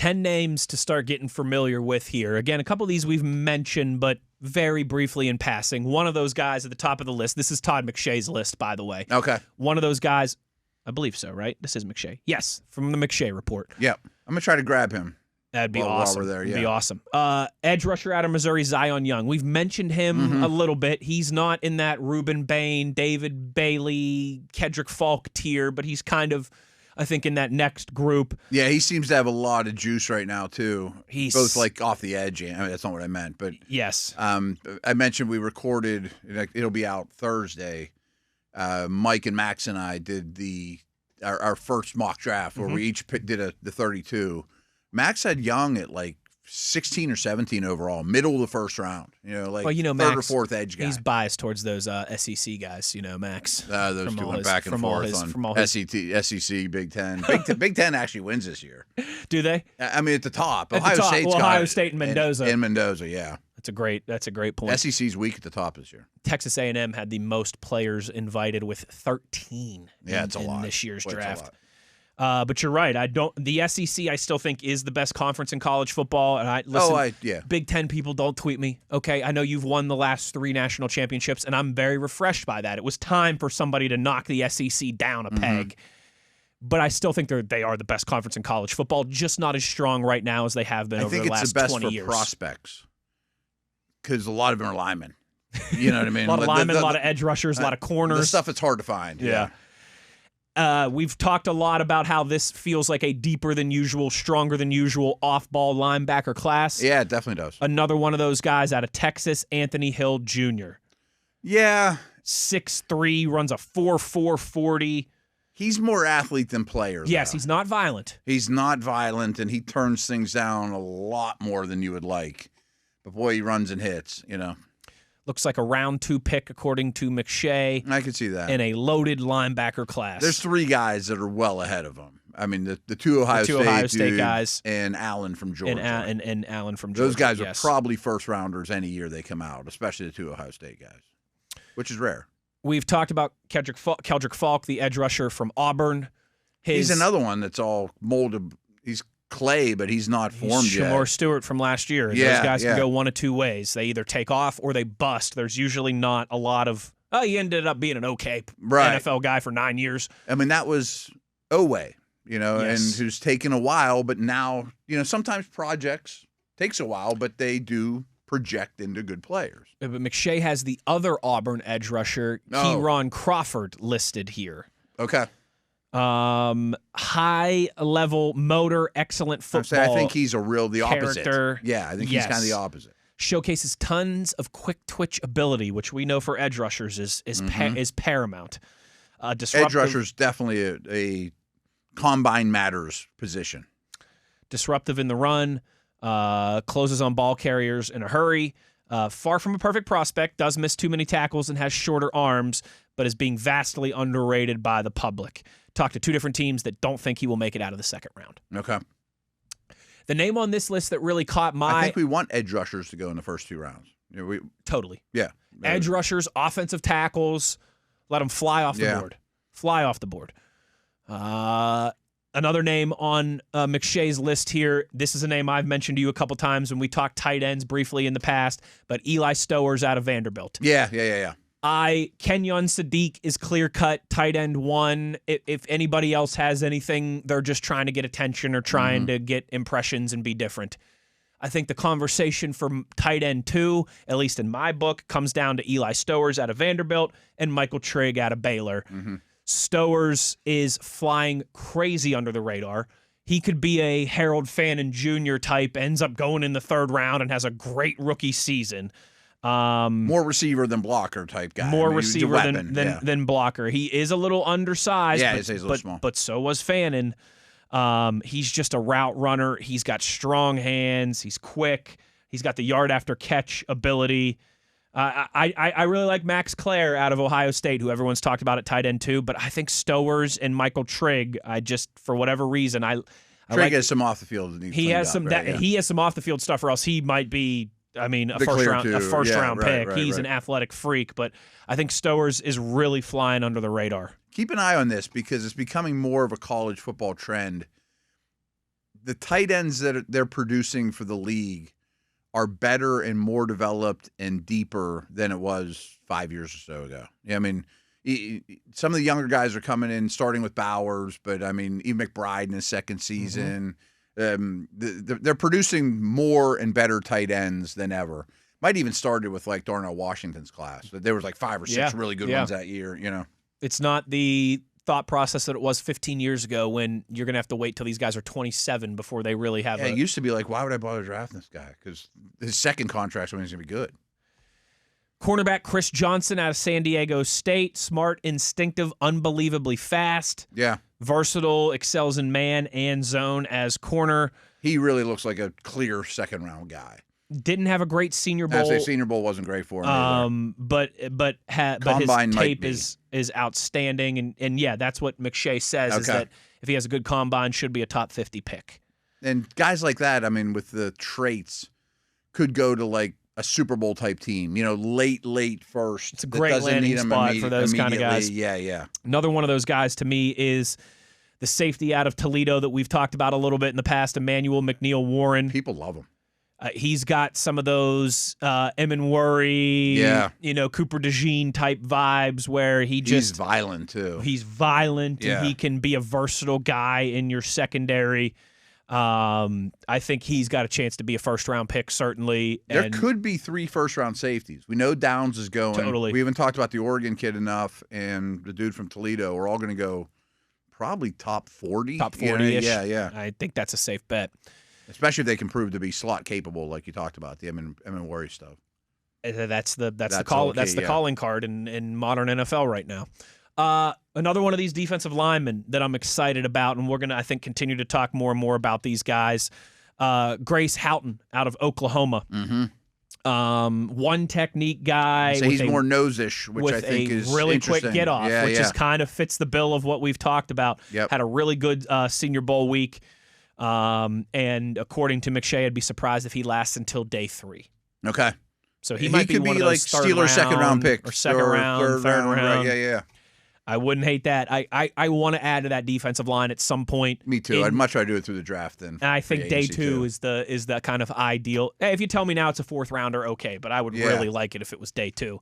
10 names to start getting familiar with here. Again, a couple of these we've mentioned, but very briefly in passing. One of those guys at the top of the list, this is Todd McShay's list, by the way. Okay. One of those guys, I believe so, right? This is McShay. Yes, from the McShay report. Yep. I'm going to try to grab him. That'd be awesome. While we're there, yeah. That'd be awesome. Edge rusher out of Missouri, Zion Young. We've mentioned him a little bit. He's not in that Reuben Bain, David Bailey, Kedrick Falk tier, but he's kind of, I think, in that next group. Yeah, he seems to have a lot of juice right now, too. He's both like off the edge. I mean, that's not what I meant, but yes. I mentioned we recorded. It'll be out Thursday. Mike and Max and I did our first mock draft where we each did the 32. Max had Young at like 16 or 17 overall, middle of the first round. Like third Max, or fourth edge guy. He's biased towards those SEC guys, Max. Those two went back and forth on SEC, Big Ten. Big Ten actually wins this year. Do they? I mean, at the top. Ohio State and Mendoza. And Mendoza, yeah. That's a great point. SEC's weak at the top this year. Texas A&M had the most players invited with 13 it's a lot. In this year's draft. But you're right. The SEC I still think is the best conference in college football. And Big Ten people, don't tweet me. Okay, I know you've won the last 3 national championships, and I'm very refreshed by that. It was time for somebody to knock the SEC down a peg. But I still think they are the best conference in college football, just not as strong right now as they have been over the last 20 years. I think it's the best for prospects because a lot of them are linemen. You know what I mean? A lot of linemen, a lot of edge rushers, a lot of corners. The stuff that's hard to find. Yeah. We've talked a lot about how this feels like a deeper than usual, stronger than usual off-ball linebacker class. Yeah, it definitely does. Another one of those guys out of Texas, Anthony Hill Jr. Yeah. 6'3", runs a 4.4 40. He's more athlete than player. Yes, though. He's not violent. He's not violent, and he turns things down a lot more than you would like. But, boy, he runs and hits, Looks like a round 2 pick, according to McShay. I can see that. In a loaded linebacker class. There's 3 guys that are well ahead of him. I mean, the two Ohio State guys. And Allen from Georgia. And Allen from Georgia. Those guys are probably first-rounders any year they come out, especially the 2 Ohio State guys, which is rare. We've talked about Kedrick Falk, the edge rusher from Auburn. He's another one that's all molded. He's clay, but he's not formed yet. Shamar Stewart from last year. Those guys can go one of 2 ways. They either take off or they bust. There's usually not a lot of, he ended up being an okay NFL guy for 9 years. I mean, that was Oweh, and who's taken a while, but now, sometimes projects takes a while, but they do project into good players. But McShay has the other Auburn edge rusher, Keyron Crawford, listed here. Okay. High level motor, excellent football. I think he's the opposite. Character. Yeah, I think he's kind of the opposite. Showcases tons of quick twitch ability, which we know for edge rushers is paramount. Edge rushers definitely a combine matters position. Disruptive in the run, closes on ball carriers in a hurry. Far from a perfect prospect, does miss too many tackles and has shorter arms, but is being vastly underrated by the public. Talked to 2 different teams that don't think he will make it out of the second round. Okay. The name on this list that really caught my... I think we want edge rushers to go in the first 2 rounds. Totally. Yeah. Edge rushers, offensive tackles, let them fly off the board. Fly off the board. Another name on McShay's list here. This is a name I've mentioned to you a couple times when we talked tight ends briefly in the past, but Eli Stowers out of Vanderbilt. Yeah. Kenyon Sadiq is clear-cut tight end 1. If anybody else has anything, they're just trying to get attention or trying to get impressions and be different. I think the conversation for tight end 2, at least in my book, comes down to Eli Stowers out of Vanderbilt and Michael Trigg out of Baylor. Stowers is flying crazy under the radar. He could be a Harold Fannin Jr. type, ends up going in the 3rd round and has a great rookie season. More receiver than blocker type guy. More receiver than blocker. He is a little undersized, he's a little small. But so was Fannin. He's just a route runner. He's got strong hands. He's quick. He's got the yard after catch ability. I really like Max Clare out of Ohio State, who everyone's talked about at tight end 2, but I think Stowers and Michael Trigg, for whatever reason, Trigg has some off the field. He has some off the field stuff, or else he might be. I mean, a first round pick. He's an athletic freak, but I think Stowers is really flying under the radar. Keep an eye on this because it's becoming more of a college football trend. the tight ends that they're producing for the league are better and more developed and deeper than it was 5 years or so ago. Yeah, I mean, some of the younger guys are coming in, starting with Bowers, but I mean, even McBride in his second season. They're producing more and better tight ends than ever. Might even started with like Darnell Washington's class. There was like 5 or 6 really good ones that year. You know, it's not the thought process that it was 15 years ago when you're going to have to wait till these guys are 27 before they really have. It used to be like, why would I bother drafting this guy? Because his second contract when he's going to be good. Cornerback Chris Johnson out of San Diego State. Smart, instinctive, unbelievably fast. Yeah. Versatile, excels in man and zone as corner. He really looks like a clear second-round guy. Didn't have a great Senior Bowl. I'd say Senior Bowl wasn't great for him but his tape is outstanding. And yeah, that's what McShay says, is that if he has a good combine, should be a top 50 pick. And guys like that, I mean, with the traits, could go to like a Super Bowl type team, you know, late first. It's a great landing spot for those kind of guys. Yeah. Another one of those guys to me is the safety out of Toledo that we've talked about a little bit in the past, Emmanuel McNeil-Warren. People love him. He's got some of those Emin Worry, Cooper DeJean type vibes where he's violent too. He's violent and he can be a versatile guy in your secondary. I think he's got a chance to be a first-round pick, certainly. There could be 3 first-round safeties. We know Downs is going. Totally. We haven't talked about the Oregon kid enough, and the dude from Toledo. We're all going to go probably top 40. Top 40-ish. Yeah. I think that's a safe bet. Especially if they can prove to be slot capable, like you talked about, the Emin Worry stuff. That's the calling card in modern NFL right now. Another one of these defensive linemen that I'm excited about, and we're going to, I think, continue to talk more and more about these guys. Grace Houghton out of Oklahoma. One technique guy. So he's more nose-ish, which I think is really quick get-off, which is kind of fits the bill of what we've talked about. Yep. Had a really good Senior Bowl week. And according to McShay, I'd be surprised if he lasts until day 3. Okay. So he might be one of those like Steelers second-round picks. Or second-round, third-round. Right, yeah. I wouldn't hate that. I want to add to that defensive line at some point. Me too. I'd much rather do it through the draft than. And I think day 2 is the kind of ideal. Hey, if you tell me now it's a 4th rounder, okay, but I would really like it if it was day 2.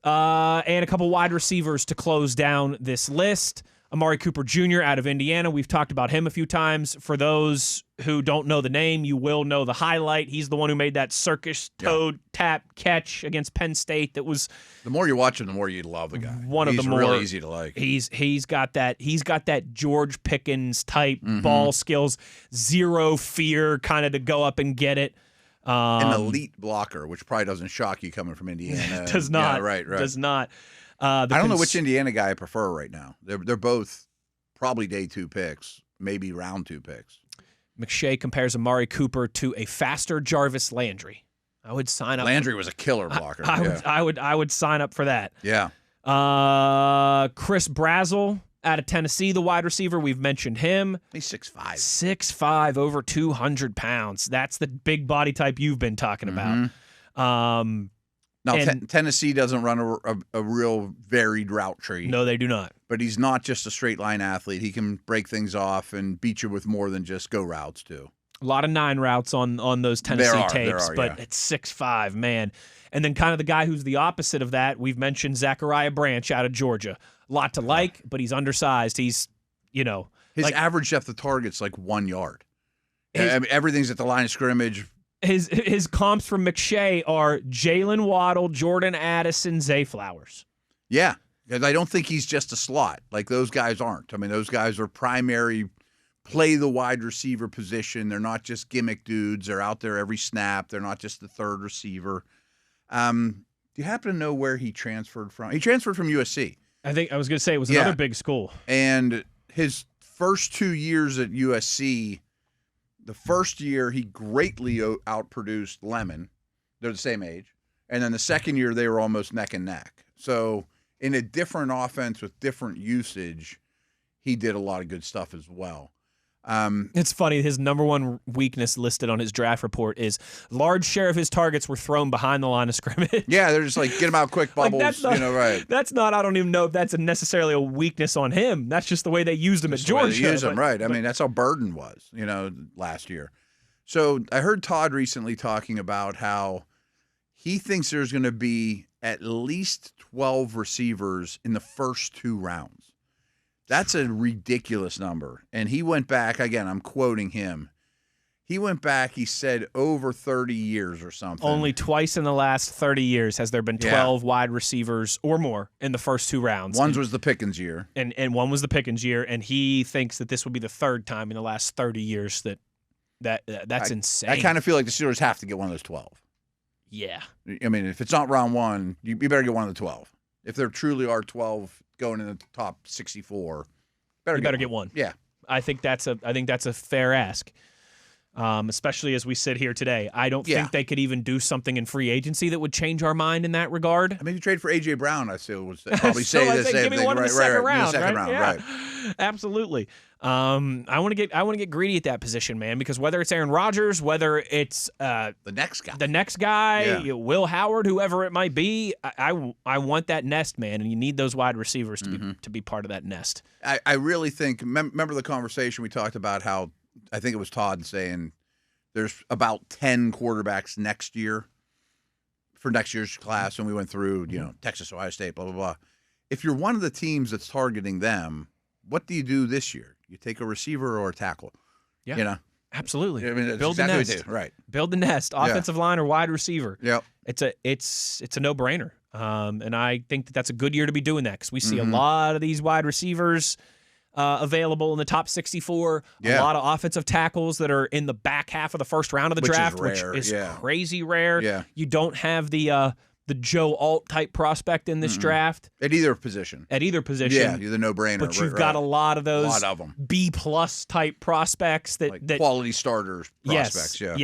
And a couple wide receivers to close down this list. Amari Cooper Jr. out of Indiana. We've talked about him a few times. For those who don't know the name, you will know the highlight. He's the one who made that circus toad tap catch against Penn State. That was the more you watch him, the more you love the guy. He's really easy to like. He's got that George Pickens type ball skills, zero fear, kind of to go up and get it. An elite blocker, which probably doesn't shock you coming from Indiana. Does not. Yeah, right. Does not. I don't know which Indiana guy I prefer right now. They're both probably day 2 picks, maybe round 2 picks. McShay compares Amari Cooper to a faster Jarvis Landry. I would sign up. Landry was a killer blocker. I would sign up for that. Yeah. Chris Brazzell out of Tennessee, the wide receiver. We've mentioned him. He's 6'5". 6'5", over 200 pounds. That's the big body type you've been talking about. Now, Tennessee doesn't run a real varied route tree. No, they do not. But he's not just a straight line athlete. He can break things off and beat you with more than just go routes, too. A lot of 9 routes on those Tennessee tapes, but it's 6'5", man. And then kind of the guy who's the opposite of that, we've mentioned Zachariah Branch out of Georgia. A lot to like, but he's undersized. He's, His average depth of target's like 1 yard. Everything's at the line of scrimmage. His comps from McShay are Jalen Waddle, Jordan Addison, Zay Flowers. Yeah, because I don't think he's just a slot. Like, those guys aren't. I mean, those guys are primary, play the wide receiver position. They're not just gimmick dudes. They're out there every snap. They're not just the third receiver. Do you happen to know where he transferred from? He transferred from USC. I was going to say it was another big school. And his first 2 years at USC, the first year he greatly outproduced Lemon. They're the same age. And then the second year they were almost neck and neck. So in a different offense with different usage, he did a lot of good stuff as well. It's funny. His number one weakness listed on his draft report is large share of his targets were thrown behind the line of scrimmage. Yeah, they're just like, get him out quick, bubbles. That's not, right. That's not, I don't even know if that's necessarily a weakness on him. That's just the way they used him at Georgia. They use him, right. I mean, that's how Burden was, last year. So I heard Todd recently talking about how he thinks there's going to be at least 12 receivers in the first 2 rounds. That's a ridiculous number. And he went back, again, I'm quoting him. He went back, he said, over 30 years or something. Only twice in the last 30 years has there been 12 wide receivers or more in the first 2 rounds. One was the Pickens year. And one was the Pickens year, and he thinks that this will be the 3rd time in the last 30 years that's insane. I kind of feel like the Steelers have to get one of those 12. Yeah. I mean, if it's not round 1, you better get one of the 12. If there truly are 12 going in the top 64, you better get one. Yeah. I think that's a fair ask. Especially as we sit here today. I don't think they could even do something in free agency that would change our mind in that regard. I mean, if you trade for A.J. Brown, I still would probably say the same thing. Give me one in the second round, right? Absolutely. I want to get greedy at that position, man, because whether it's Aaron Rodgers, whether it's the next guy, Will Howard, whoever it might be, I want that nest, man, and you need those wide receivers to be part of that nest. I really think. Remember the conversation we talked about how. I think it was Todd saying there's about 10 quarterbacks next year for next year's class, and we went through, Texas, Ohio State, blah, blah, blah. If you're one of the teams that's targeting them, what do you do this year? You take a receiver or a tackle? Yeah, absolutely. I mean, that's build exactly the nest, what you do. Right? Build the nest, offensive line or wide receiver. Yep. It's a no-brainer, and I think that's a good year to be doing that because we see a lot of these wide receivers available in the top 64. A lot of offensive tackles that are in the back half of the first round of the draft, which is crazy rare. Yeah. You don't have the Joe Alt type prospect in this draft at either position. Yeah, you're the no-brainer. But you've got a lot of those them. B+ type prospects that quality starters prospects. Yes,